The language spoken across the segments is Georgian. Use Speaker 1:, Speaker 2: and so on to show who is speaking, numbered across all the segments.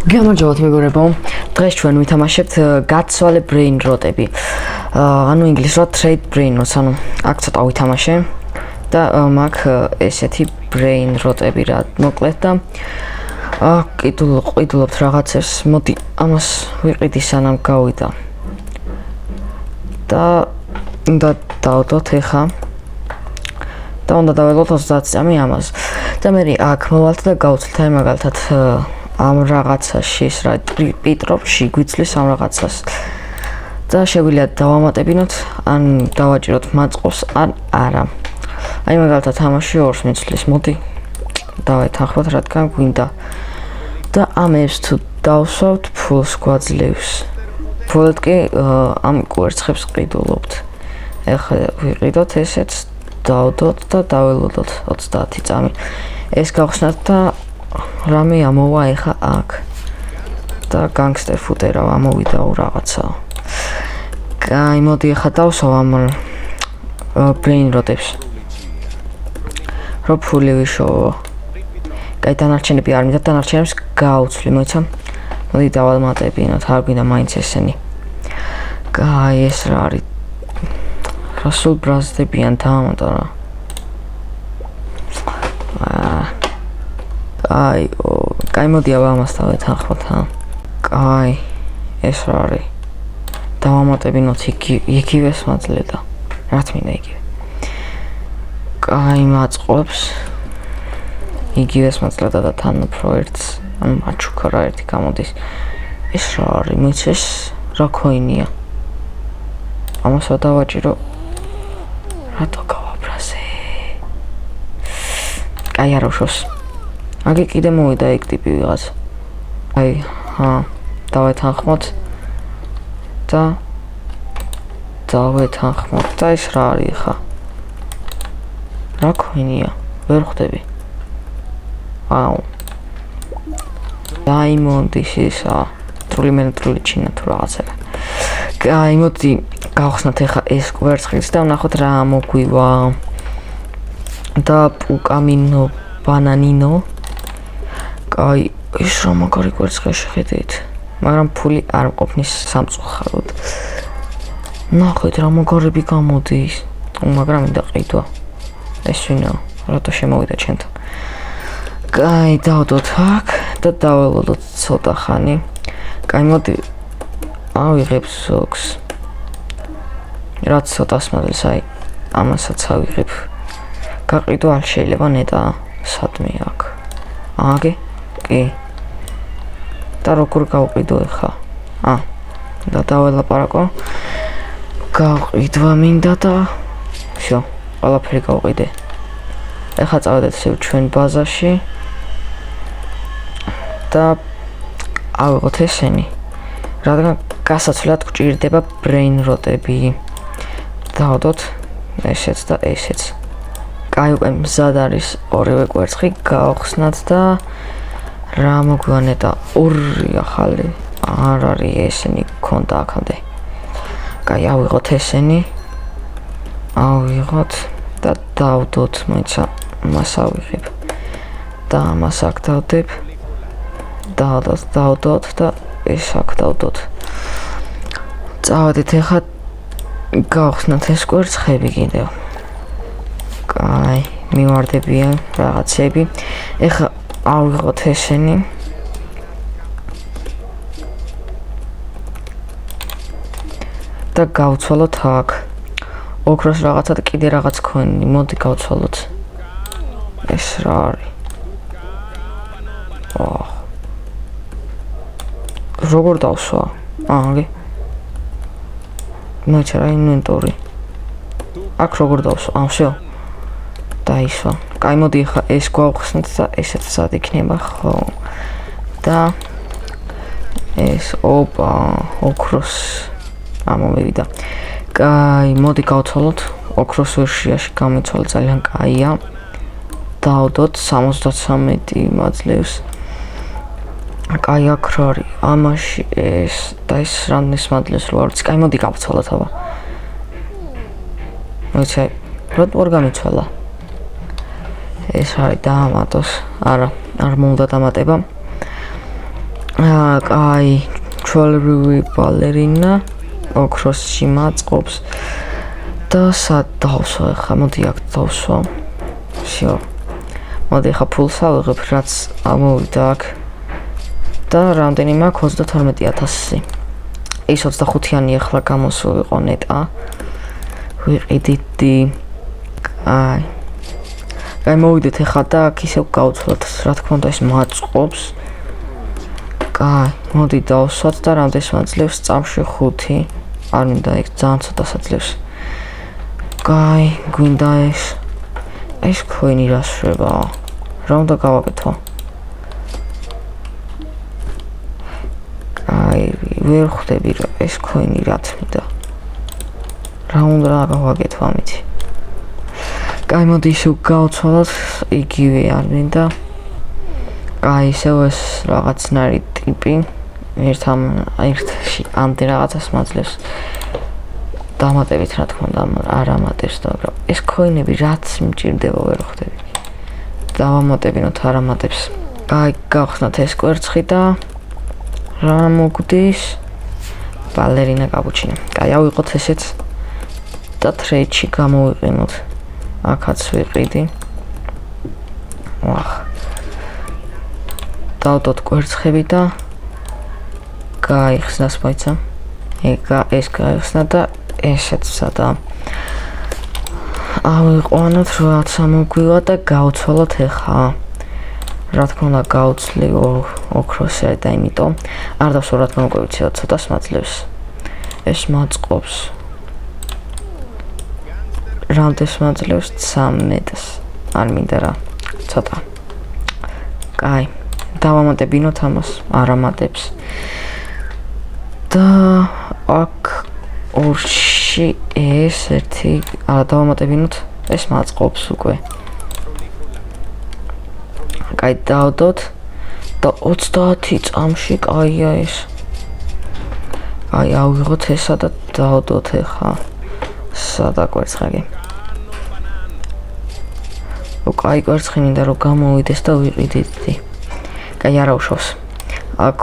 Speaker 1: გამარჯობათ მეგობრებო. დღეს ჩვენ ვითამაშებთ გაცვალე brain rot-ები. ანუ ინგლისურად trade brain rot-ს, ანუ აქ ცოტა ვითამაშე და მაქვს ესეთი brain rot-ები რა მოკლედ და ყიდულობთ რაღაცებს. მოდი ამას ვიყიდი სანამ გავიდა. და უნდა დავდოთ ეხა. და უნდა დაველოთ 30 წამი ამას. და მე აქ მოვალთ და გავცლით აი მაგალითად ამ რაღაცაში ის რა პიტროპში გვიწლის ამ რაღაცას და შეგვიძლია დავამატებინოთ ან დავაჭიროთ მაწყობს ან არა. აი მაგალითად თამაში ორს მიცლის. მოდი დავეთანხმოთ რადგან გვინდა და ამებს თუ დავსვავთ ფულს გვაძლევს. ფულად კი ამ კვერცხებს ყიდულობთ. ეხლა ვიყიდოთ ესეც დავდოთ და დაველოდოთ 30 წამი. ეს გავხსნათ და რამე ამოვა ეხა აქ და განგსტერ ფუტერა ამოვიდა რაღაცა. კაი, მოდი ეხა დავსვავ ამ brain rot-ებს. რო ფული ვიშოვო. კაი, დანარჩენები არ მინდა, დანარჩენებს გავუცვლი, მოიცა. მოდი დავალმატებინოთ, არ გვინდა მაინც ესენი. კაი, ეს რა არის? რასულ ბრაზდებიან დავამატა რა. კაი, მოდი ამას დავეთანხმოთ. კაი, ეს რა არის? დავამატებინოთ იგივეს მაძლე და რა თქმა იგივე. კაი, მაწყობს იგივეს მაძლე და თან უფრო ერთს, ანუ მაჩუქა რა ერთი გამოდის. ეს რა არის? მიცეს რა ქოინია? ამას დავაჭირო. რატო გავაბრაზე? კაი, არ უშავს. აგი კიდე მოვიდა ეგ ტიპი ვიღაც. აი, დავეთანხმოთ და დავეთანხმოთ და ეს რა არის ხა? რა ქოინია? ვერ ხვდები. აუ. დაიმონდის ისა, ტრული ჩინა თუ რაღაცა. აი, მოდი გავხსნათ ეხა ეს კვერცხიც და ვნახოთ რა მოგვივა. და პუკამინო ბანანინო. კაი, ის რა მაგარი კვერცხია შეხედეთ. მაგრამ ფული არ მყოფნის სამწუხაროდ. ნახეთ რა მაგარები გამოდის. მაგრამ მინდა ყიდვა. ეს ვინაო? რატო შემოვიდა ჩემთან? კაი, დავდოთ აქ და დაველოდოთ ცოტა ხანი. კაი, მოდი ავიღებ ზოგს. რაც ცოტას მაძლევს, აი, ამასაც ავიღებ. გაყიდვა არ შეიძლება ნეტა სადმე აქ. აგი? კი. და როგორ გავყიდო ეხა? და დაველაპარაკო. გავყიდვა მინდა და всё, ყველაფერი გავყიდე. ეხა წავედეთ ჩვენ ბაზაში და ავიღოთ ესენი. რადგან გასაცვლად გვჭირდება brain rot-ები. დავდოთ ესეც და ესეც. კაი, უკვე მზად არის ორივე კვერცხი გავხსნათ და რა მოგვიანეტა ორი ახალი არ არის ესენი გქონდა აქამდე. კაი, ავიღოთ ესენი. ავიღოთ და დავდოთ, მოიცა, მას ავიღებ. და ამას აქ დავდებ. დავდოთ და ეს აქ დავდოთ. წავედით ეხა გავხსნათ ეს კვერცხები კიდევ. კაი, მივარდებიან რაღაცები. ეხა ავიღოთ ესენი. და გავცვალოთ აქ. ოქროს რაღაცა და კიდე რაღაც ქონი. მოდი გავცვალოთ. ეს რა არის? როგორ დავსვა? აგი. მოიცა რა ინვენტორი. აქ როგორ დავსვა? всё. დაისვა. კაი, მოდი ხა ეს გვავხსნით და ესეც სად იქნება, ხო? და ეს ოქროს ამოვიდა. კაი, მოდი გავცვალოთ. ოქროს ვერშიაში გამიცვალა ძალიან კაია. დავდოთ 73 მაძლევს. კაი, აქ რა არის? ამაში ეს და ეს რამდენს მაძლევს რო არის? კაი, მოდი გავცვალოთ აბა. მოიცა, როგორ გამიცვალა? ეს არის დაამატოს. არა, არ მომდა დამატება. აი, ჩვეულებრივი ბალერინა ოქროსში მაწყობს და სად დავსვა ახლა? მოდი აქ დავსვა. всё. მოდი ახლა ფულს ავიღებ, რაც ამოვიდა აქ. და რამდენი მაქვს 32000. ის 25-იანი ახლა გამოსულიყო ნეტა. ვიყიდით. აი მოვიდეთ ახლა და აქ ისევ გავცვლოთ, რა თქმა უნდა ეს მაწყობს. მოდი დავსვათ და რამდენს მაძლევს წამში 5. არ მინდა იქ ძალიან ცოტა საძლევს. გვინდა ეს ქოინი რა შვება? რა უნდა გავაკეთო? ვერ ხვდები რა ეს ქოინი რაც მინდა. რა უნდა გავაკეთო ამით? მოდი ისევ გავცვალოთ, იგივე არ მინდა. ისევ ეს რაღაცნაირი ტიპი ერთში ამდენ რაღაცას მაძლევს. დამატებით რა თქმა უნდა არ ამატებს და ეს ქოინები რაც მჭირდება ვერ ხვდები. დავამატებინოთ არ ამატებს. გავხსნათ ეს კვერცხი და რა მოგდის? ბალერინა კაპუჩინო. ავიღოთ ესეც და ტრეიდში გამოვიყენოთ. აქაც ვიყიდი. დავდოთ კვერცხები და გაიხსნას მოიცა. ეს გაიხსნა და ესეც სადა. ავიყვანოთ რაც ამოგვივა და გავცვალოთ ახლა. რა თქმა უნდა გავცლი ოქროსი და იმიტომ არ დავსვა რა თქმა უნდა მოვიცეოთ ცოტას მაძლევს. ეს მაწყობს. რამდენს მაძლევს 13-ს. არ მინდა რა. ცოტა. დავამატებინოთ ამას, არ ამატებს. და აქ ორში ეს ერთი დავამატებინოთ, ეს მაწყობს უკვე. დავდოთ და 30 წამში ეს. ავიღოთ ესა და დავდოთ ახლა. სადა კვერცხი. კვერცხი მინდა რომ გამოვიდეს და ვიყიდით. არა უშავს. აქ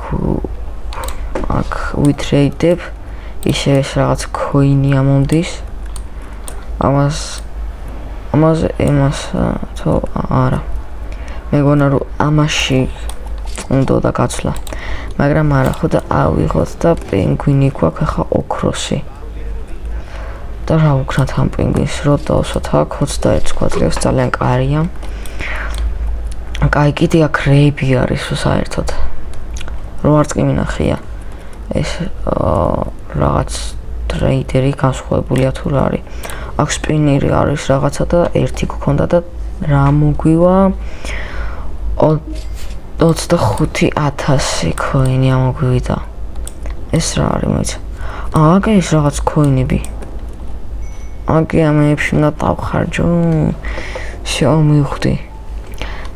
Speaker 1: ვითრეიდებ. ისე ეს რაღაც ქოინი ამომდის. ამაზე თო არა. მეგონა რომ ამაში უნდა და გაცვლა. მაგრამ არა ხო და ავიღოთ და პინგვინი გვაქვს ახლა ოქროსი. და რა ვქნათ ამ პინგვინს? რო დავსვათ აქ 21 გვაძლევს ძალიან კარგია. კიდე აქ რეიბი არის საერთოდ. რო არც კი მინახია. ეს რაღაც ტრეიდერი განსხვავებულია თუ რა არის. აქ სპინერი არის რაღაცა და ერთი გქონდა და რა მოგვივა 25000 ქოინი ამოგვივიდა. ეს რა არის მოიცა? ეს რაღაც ქოინები. ამეებში უნდა დავხარჯო. მივხვდი.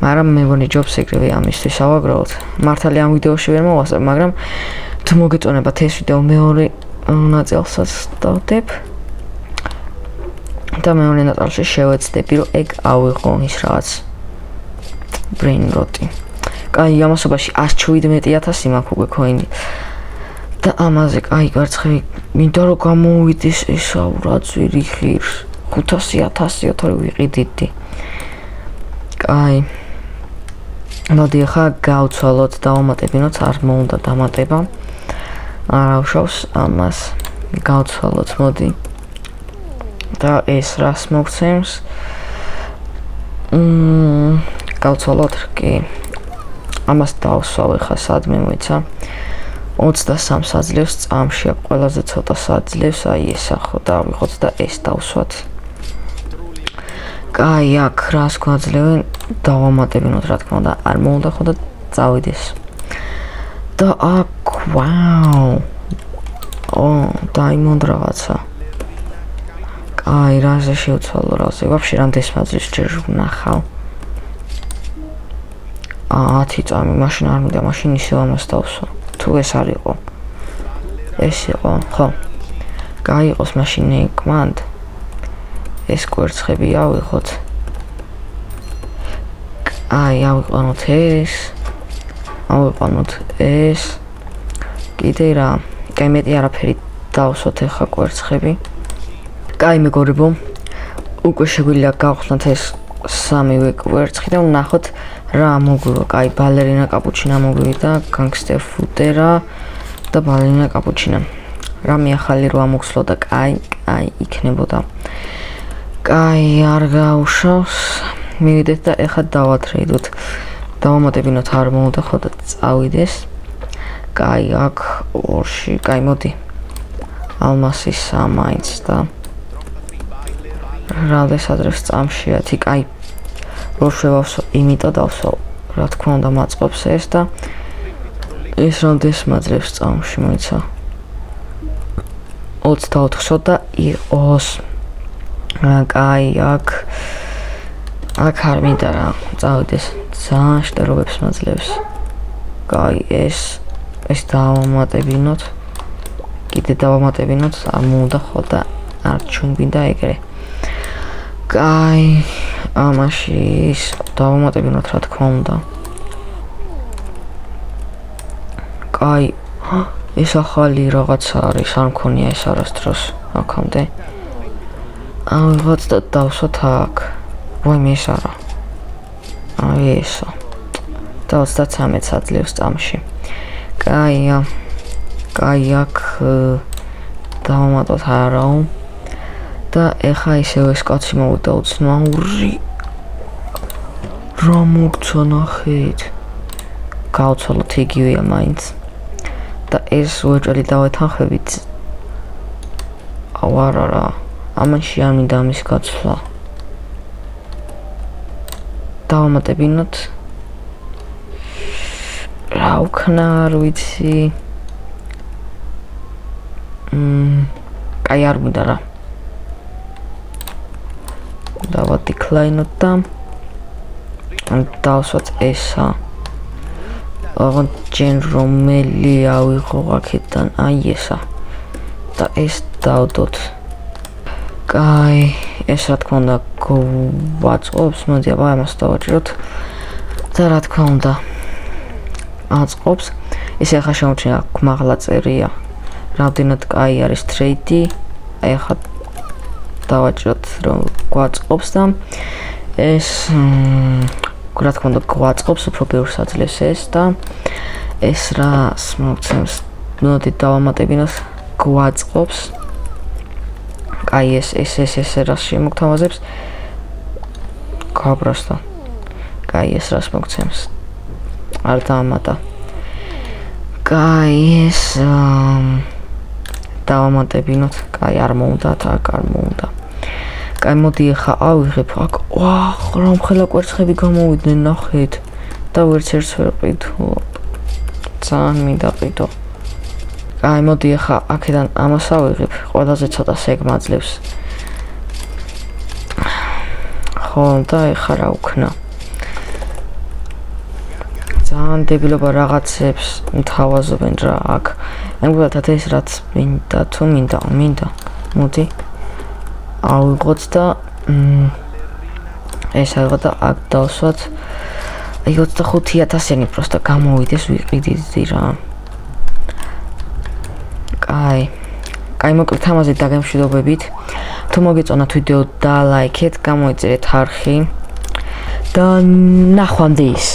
Speaker 1: მაგრამ მე მგონი ჯობს ეგრევე ამისთვის ავაგროვოთ. მართალი ამ ვიდეოში ვერ მოვასწრებ, მაგრამ თუ მოგეწონებათ ეს ვიდეო მეორე ნაწილსაც დავდებ. და მეორე ნაწილში შევეცდები რომ ეგ ავიღო ის რაღაც brain rot. ამასობაში 117,000 მაქვს უკვე ქოინი. და ამაზე კვერცხები მინდა რომ გამოვიდეს ესა რა ძვირი ხირს. 500,000 თორე ვიყიდით. მოდი ახლა გავცვალოთ, დავამატებინოთ, არ მოუნდა დამატება. არა უშავს ამას. გავცვალოთ, მოდი. და ეს რას მოგცემს? გავცვალოთ, კი. ამას დავსვავ ახლა სადმე მოიცა. 23 საძლევს წამში, ყველაზე ცოტა საძლევს, ესა ხო დავიღოთ და ეს დავსვათ. აქ რას გვაძლევენ? დავამატებინოთ რა თქმა უნდა, არ მოუნდა ხო და წავიდეს. და აქ დაიმონდ რაღაცა. რაზე შევცვალო რაზე? ვაფშე რამდენს მაძლევს ჯერ ვნახავ. 10 წამი, მაშინ არ მინდა, მაშინ ისევ ამას დავსვა. თუ ეს არ იყო. ეს იყო, ხო. გაიყოს მაშინ ეკმანდ. ეს კვერცხები ავიღოთ. ავიყვანოთ ეს. ავიყვანოთ ეს. კიდე რა, კაი მეტი არაფერი დავსვათ ახლა კვერცხები. კაი მეგობრებო, უკვე შეგვიძლია გავხსნათ ეს სამივე კვერცხი და ვნახოთ რა მოგვივა. კაი, ბალერინა კაპუჩინა მოგვივიდა, განგსტერ ფუტერა და ბალერინა კაპუჩინა. რამე ახალი რო ამოხსლო და კაი იქნებოდა. კაი, არ გაუშავს. მივიდეთ და ეხლა დავატრეიდოთ. დავამატებინოთ არ მოუდა ხო და წავიდეს. კაი, აქ ორში, კაი, მოდი. ალმასის სამაინც და რადესაც წამშიათი, კაი. რო შევავსო, იმიტომ დავსო, რა თქმა უნდა მაწყობს ეს და ეს რამდენს მაძლევს წამში, მოიცა. 24-სო და იყოს. კაი, აქ არ მინდა რა, წავიდეს. ძალიან შტერობებს მაძლევს. კაი, ეს დავამატებინოთ. კიდე დავამატებინოთ, არ მოუდა ხო და არ ჩუმბინდა ეგრე. კაი, ამაში ის დავამატებინოთ რა თქმა უნდა. კაი, ეს ახალი რაღაცა არის, არ მქონია ეს არასდროს აქამდე. ავიღოთ და დავსვათ აქ. ვაიმე ეს არა. აი ესა. და 33-ს აძლევს წამში. კაია. კაი, აქ დავამატოთ არაო. და ეხა ისევ ეს კაცი მოვიდა უცნაური. რა მოგცა ნახეთ. გავცვალოთ იგივეა მაინც. და ეს უეჭველი დავეთანხმებით. აუ არა. ამაში არ მინდა ამის გაცვლა. დავამატებინოთ. რა უქნა არ ვიცი. კაი, არ მინდა რა. დავადეკლაინოთ და დავსვათ ესა. აღარ ჯენ რომელი ავიღო აქედან, აი ესა. და ეს დავდოთ. კაი, ეს რა თქმა უნდა გვაწყობს, მოდი აბა ამას დავაჭიროთ. და რა თქმა უნდა აწყობს. ისე ახლა შემოჩნია აქ მაღლა წერია. რამდენად კაი არის ტრეიდი. აი ახლა დავაჭიროთ რომ გვაწყობს და ეს რა თქმა უნდა გვაწყობს, უფრო ბევრს აძლევს ეს და ეს რას მოგცემს. მოდი დავამატებინოთ გვაწყობს. კაი, ეს რას შემოგთავაზებს. გაბრასდა. კაი, ეს რას მოგცემს. არ დაამატა. კაი, ეს დავამატებინოთ. კაი, არ მოუნდა, აქ არ მოუნდა. კაი, მოდი ახლა ავიღებ აქ. ვაჰ, რა მხელა კვერცხები გამოვიდნენ, ნახეთ. და ვერც ერთს ვერ ყიდო. ძალიან მინდა ყიდო. კაი, მოდი ახლა აქედან ამას ავიღებ. ყველაზე ცოტა ეგ მაძლევს. ხო, და ახლა რა უქნა. ძალიან დებილობა რაღაცებს მთავაზობენ რა აქ. ამგვარად ეს რაც მინდა თუ მინდა. მოდი. ავიღოთ და ეს ავიღოთ და აქ დავსვათ. აი 25,000-იანი პროსტა გამოვიდეს ვიყიდი რა. კაი, მოკლედ ამაზე დაგემშვიდობებით. თუ მოგეწონათ ვიდეო და ლაიქეთ, გამოიწერეთ არხი და ნახვამდის.